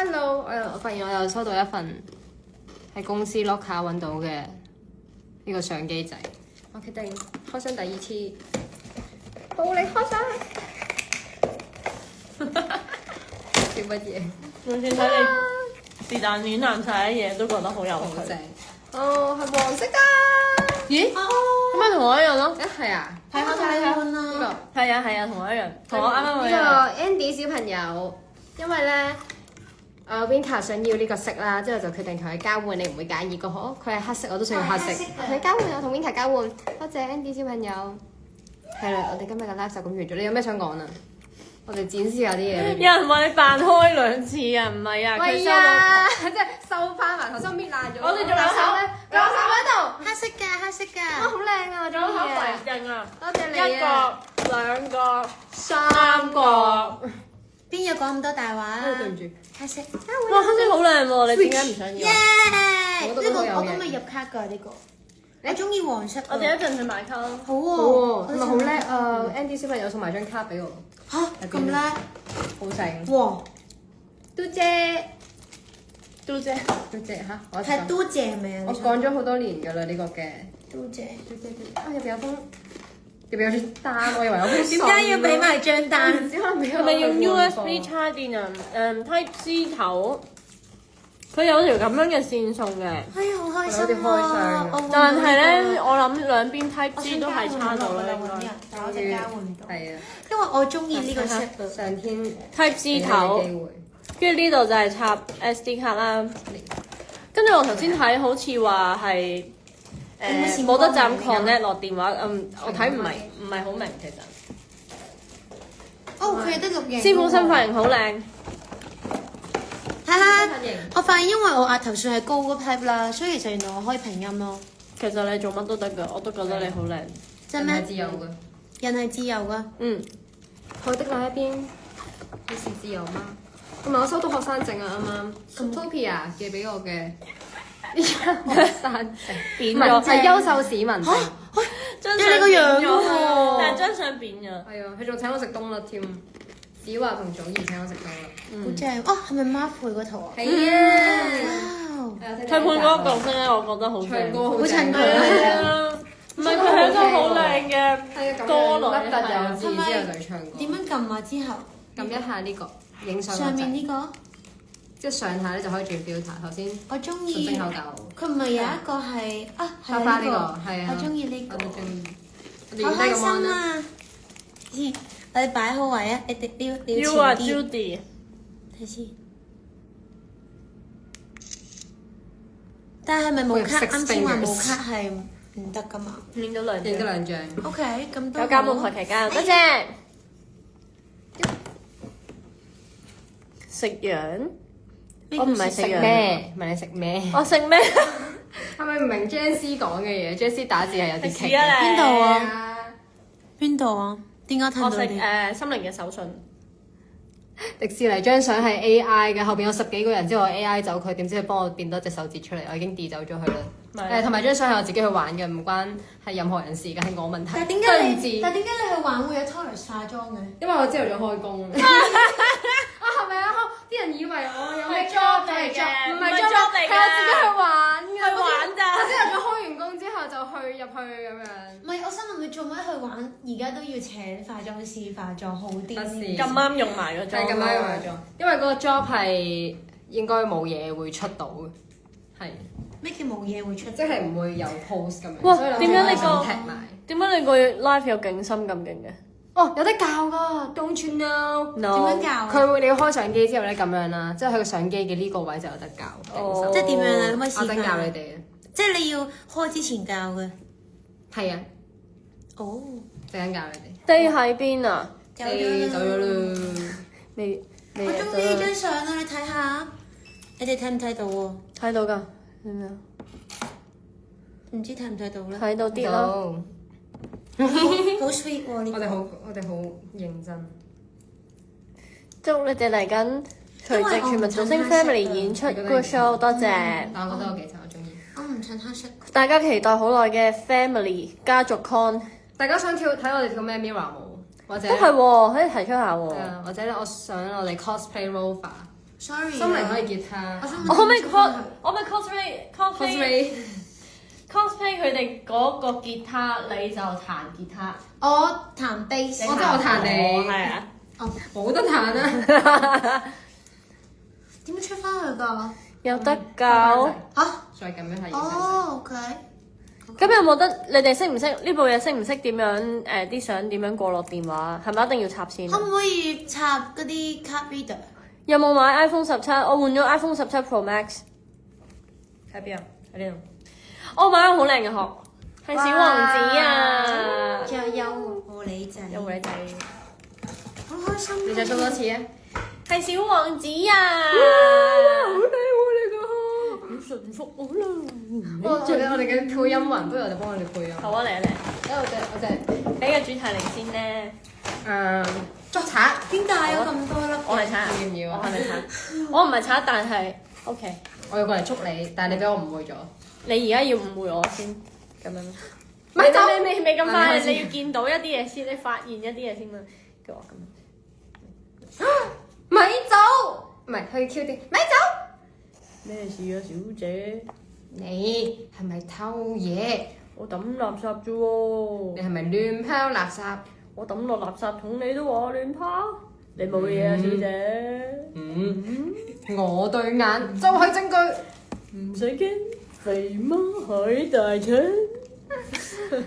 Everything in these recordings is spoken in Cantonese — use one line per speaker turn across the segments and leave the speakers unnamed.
Hello，我發現我又收到一份喺公司 lock 卡揾到嘅呢個相機仔，我決定開箱第二次，好你開箱，笑乜嘢？
完全睇你是但亂爛晒啲嘢都覺得好有趣。
正哦，係黃色㗎。
咦？咁咪同我一樣咯？
係啊，
睇下睇下
呢
係啊，同我一樣，同我啱啱
個
一樣。
呢個 Andy 小朋友，因為咧。Winter 想要呢個色啦，之後就決定同佢交換，你唔會介意個嗬？佢係黑色，我都想要黑色。佢交換，我同 Winter 交換。多謝 Andy 小朋友。係啦，我哋今日嘅 live 就咁完咗。你有咩想講啊？我哋展示下啲嘢。
有人話你扮開兩次啊？唔係啊，佢收
到，即係收翻埋頭先搣爛咗。我哋仲有手咧，仲有手喺度。黑色㗎，黑色㗎。哇，好靚啊！仲有口肥勁啊！多謝你啊！
一個、兩個、
三個。
邊有講咁多大話啊？
對唔住。
黑色。
哇，黑色好靚喎！你點解唔想要？
耶！呢個我今日入卡㗎呢個。你中意黃色？
我哋一陣去買卡咯。
好喎，
同埋好叻！Andy 小朋友送埋張卡俾我。
嚇咁叻！
好正。
哇！
嘟姐，
嘟姐
嚇，我
係嘟姐係咪啊？
我講咗好多年㗎啦呢個嘅。
嘟姐。
入邊有封，入邊有張單，我以為有封信。
點解要俾埋張單？
係咪用 USB 插電啊？Type C 頭，佢有條咁樣嘅線送嘅。
哎呀，好開心
有啲開箱
啊！
但係咧，我諗兩邊 Type C 都係插到咧，應該。
但我就交換唔到。
係啊，
因為我中意呢個色。
上天
Type C 頭，跟住呢度就係插 SD 卡啦。跟住我頭先睇好似話係冇得斬 connect 落電話，我睇唔係好明其實。
哦，佢有得錄影。
師傅新髮型好靚。
哈哈，我發現因為我額頭算係高嗰 type 啦，所以其實原來我可以平音咯。
其實你做乜都得㗎，我都覺得你好靚。
真咩？
自由嘅。
人係自由㗎。
嗯。
好的那一邊，你是自由嗎？同埋我收到學生證啊，啱啱 Topia 寄俾我嘅呢張學生證，
扁
唔係
咗，
係優秀市民證。
張
你個樣
咗
喎
但係張相扁咗。
係啊，佢仲請我食冬甩添。子華同祖兒請我食冬甩。
好正哦！係咪 Mark 配嗰套啊？
係啊。
哇！
佢配嗰個角色咧，我覺得好正。
唱歌好
好襯
正。
佢
係啊，唔係佢係一個好靚嘅歌
甩
女。
突有字之後就唱歌。
點樣撳啊？之後
撳一下呢個影相
上面呢個，
即係上下咧就可以轉 filter。頭先
我中
純
意。
正口教。
佢唔係有一個係啊，
花花呢個係啊，
我中意呢個。
我都中意。
好開心啊！咦，我哋擺好位啊！你哋要
You are
前啲。
Judy。
睇先。但係咪冇卡？啱先話冇卡係唔得㗎嘛？
影咗兩張。
影咗兩張。
OK，咁都
有監護台期間，多謝。食羊？我唔係食羊。
咩？問你食咩？
我食咩？
係咪唔明 Janice 講嘅嘢？Janice 打字係有啲奇。
食啊你。
邊度啊？邊度啊？點解睇
我食
到你？
心靈嘅手信。
迪士尼張相係 AI 嘅，後邊有10幾個人，之後我 AI 走佢，點知佢幫我變多隻手指出嚟，我已經 delete 走咗佢啦。同埋張相係我自己去玩嘅，唔關係任何人事嘅，係我問題。
但係點解你去玩會有 Taurus 化妝嘅？
因為我朝頭早開工。啊，係咪啊？啲人以為我有咩 job 嚟嘅，唔係 job 嚟嘅，係我自己去玩嘅。
去玩咋？
我朝頭早開完工之後就入去咁樣。
唔係，我想問佢做乜去玩？而家都要請化妝師化妝，好啲。
咁啱用埋個妝。
係咁啱用埋妝，因為嗰個 job 係應該冇嘢會出到嘅，係。
咩叫冇嘢會出？
即係唔會有 post 咁樣。
哇！
所以
點解你個
踢埋？
點解你個 live 有景深咁勁嘅？
哦，有得教㗎，Don't you know？
點樣教啊？
佢會你要開相機之後咧咁樣啦，即係喺個相機嘅呢個位就有得教。
哦
即係點樣啊？可唔可以示
我等教你
範？
哋啊。
即係你要開之前教嘅。
係啊，
哦，
陣間教你哋。
低喺邊啊？
走
你走咗
啦。
啦。
你
我中意呢張相啊！你睇下，你哋睇唔睇到喎？
睇到㗎？係咪啊？
唔知睇唔睇到咧？
睇到啲咯。
好 sweet 喎呢個。
我哋好認真。
祝你哋嚟緊除夕全民造星 Family 演出 Good Show，多謝。
但我覺得我幾襯，我中意。
我唔襯黑色。
大家期待好耐嘅 Family 家族 Con，
大家想睇我哋跳咩 Mirror 舞，或者
都係喎，可以提出下喎。
係啊，或者咧，我想我哋 cosplay Rover，
sorry。
心靈可以吉他
我。想
我可唔可以
問
cosplay 佢哋嗰個吉他，你就彈吉他。
我彈 bass，
我真係我彈你
係啊。
哦，
冇得彈啊！
點樣出翻去㗎？
有得搞。
啊，
再咁樣係
哦，OK。
咁有冇得？你哋識唔識呢部嘢？識唔識點樣啲相點樣過落電話？係咪一定要插線？
可唔可以插嗰啲 card reader？
有冇買 iPhone 17？我換咗 iPhone 17 Pro Max。喺邊啊？喺呢度。我買咗好靚嘅殼，係小王子啊！
仲有幼狐狸仔，
有冇你仔？
好開心啊！
你再做多次啊！
係小王子啊！
好靚喎你個殼，
好順服我啦！
我哋嘅配音雲，不如我哋幫佢哋配音。
好啊，嚟啊嚟！
我哋
俾個主題嚟先咧。
捉賊。
點解有咁多粒？
我嚟鏟，
要唔要啊
我係咪鏟？我唔係鏟，但係 OK。
我要過嚟捉你，但係你俾我誤會咗。
你而家要誤會我先，咁樣。
咪走
你未咁快，
係咪
你要見到一啲嘢先，你發現一啲嘢先嘛。叫我咁。
咪走！唔係去 Q 啲，咪走！
咩事啊，小姐？
你係咪偷嘢？
我抌垃圾啫喎。
你係咪亂拋垃圾？
我抌落垃圾桶，你都話我亂拋？你冇嘢啊，小姐。
我對眼就係證據。
唔使驚，肥媽喺大腸。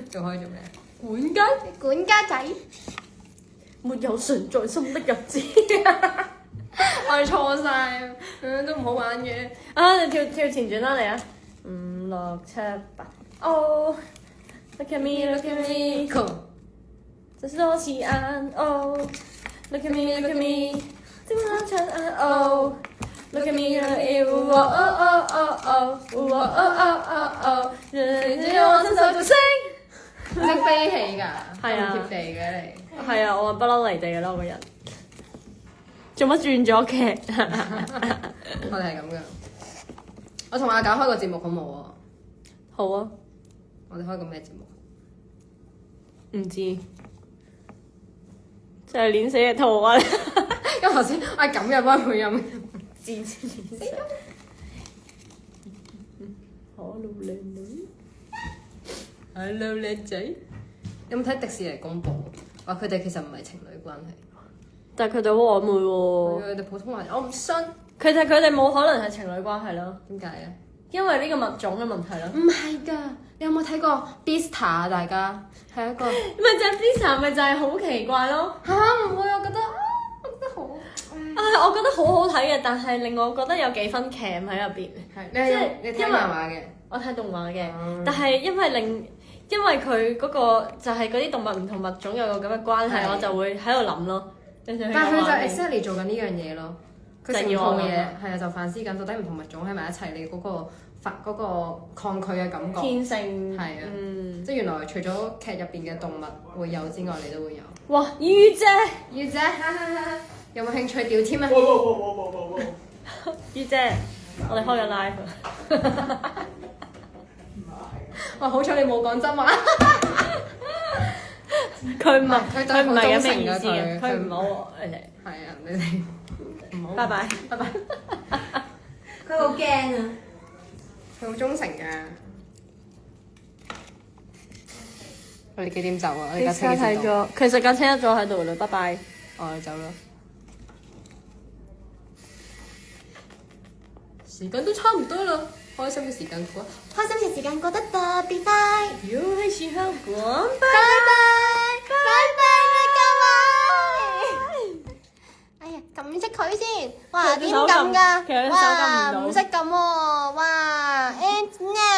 仲可以做咩？
管家仔，
沒有常在心的日子。
我哋錯晒，都唔好玩嘅。
啊，你跳前轉啦，你啊！5、6、7、8。Oh, look at me, look at me。這是多次眼。Oh, look at me, look at me。這麼長眼。Oh, look at me, look at me。Oh oh oh oh oh oh oh oh。你我伸手就升。
識飛起㗎，
係啊
咁貼地嘅你。
係啊，我不嬲離地嘅啦，我個人。做乜轉咗劇？
我哋係咁嘅。我同阿九開個節目好冇啊？
好啊，
我哋開個咩節目？
唔知。就係練死隻兔啊！
因為頭先我係咁嘅幫配音。
自知練死。Hello 靚女。
Hello 靚仔。有冇睇迪士尼公佈？話佢哋其實唔係情侶關係。
但係佢哋好曖昧喎。
佢哋普通話，我唔信。
佢哋冇可能係情侶關係咯，
點解咧？
因為呢個物種嘅問題咯。
唔係㗎，你有冇睇過 Beastars 啊？大家係一個
咪就係 Visa，咪就係好奇怪咯。
嚇唔會，我覺得我覺得好。
我覺得好好睇嘅，但係令我覺得有幾分 cam 喺入邊。
係你係你睇漫畫嘅。
我睇動畫嘅，但係因為佢嗰個就係嗰啲動物唔同物種有個咁嘅關係，
係
我就會喺度諗咯。但
但係佢就 exactly 做緊呢樣嘢咯。佢成套嘢係啊，就反思緊到底唔同物種喺埋一齊，你嗰個抗拒嘅感覺。
天性
係啊，即係原來除咗劇入邊嘅動物會有之外，你都會有。
哇！御姐，
御姐，有冇興趣調添啊？
御姐，我哋開緊 live。
哇！好彩你冇講真話。
佢唔係
佢
佢唔係咁嘅
忠誠㗎
意思嘅，
佢
佢唔好你哋。
係啊，你哋唔好。
拜拜，拜拜。
佢好驚啊！
佢好忠誠㗎。我哋幾點走啊？我哋架車幾時到？
咗，其實架車一早喺度啦，拜拜。
我哋走啦。時間都差唔多啦，開心嘅時間過。
開心嘅時間過得特別快。
要係時候講
拜拜，拜拜，你各位。哎呀，撳熄佢先。哇，點撳㗎？
其實手撳唔到
哇，唔識撳喎。哇，Internet。